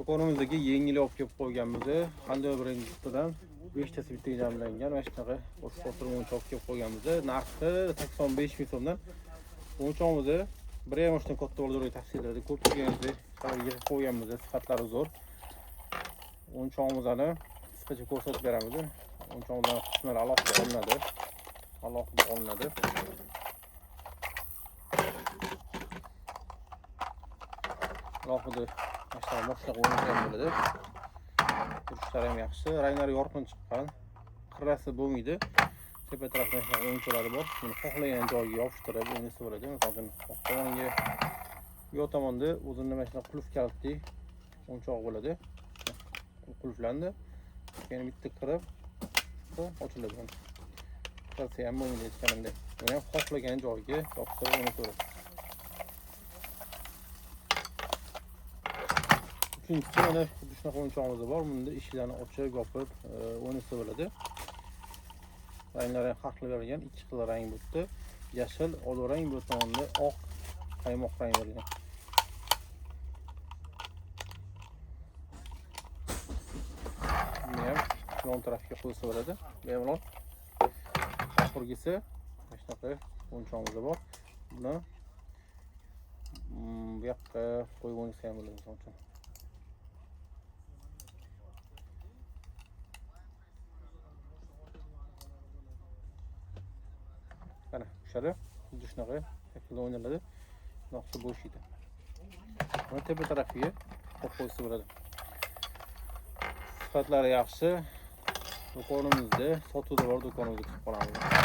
do'konimizdagi yengil olib kelib qo'yganmiz. Qanday brenddan 5 tasi bitta jamlangan va shunaqa boshqa o'tirib olib kelib qo'yganmiz. Narxi 85 ming so'mdan. O'yinchoqimizni bir ham o'shdan katta bo'ldirib tavsiyaladi. Ko'pchilikni yig'ib qo'yganmiz, sifatlari zo'r. O'yinchoqimizni qisqacha ko'rsatib beramiz. O'yinchoqlarning qismlari alohida olinadi. Alohida olinadi. Alohida mashina o'yinlar bo'ladi. Turishlari ham yaxshi, ranglari yorqin chiqqan. Qirrasi bo'lmaydi. Tepa tarafdan o'yinchoqlari bor. Buni xohlagan joyga yopishtirib o'ynasa bo'ladi. Masalan, tomonga bu tomonda o'zini mana shunday qulf kalitli o'yinchoq bo'ladi. Qulflandi. Keyin bitta kirib ochiladi. Qirrasi ham bo'lmaydi aytganimdek. Buni ham xohlagan joyga yopishtirib o'ynasa bo'ladi. Uchinchisi mana shunaqa o'yinchoqimiz bor. Bunda eshiklarni ochib, yopib o'ynasa bo'ladi. Ranglari har xil berilgan, ikki xil rang bo'ldi. Yashil, olovrang, bu tomonda oq, qaymoq rang berilgan. Buni ham yon tarafga qo'ysa bo'ladi. Bemalol. Oxirgisi mana shunaqa o'yinchoqimiz bor. Buni bu yoqqa qo'yib o'ynasa ham bo'ladi misol uchun. Mana shunaqa shunaqa shaklda o'ynaladi. Naqshi bo'sh edi. Buni tepa tarafiga qo'yib qo'ysa bo'ladi. Sifatlari yaxshi. Do'konimizda sotuvda bor, do'konimizga chiqib qolamiz.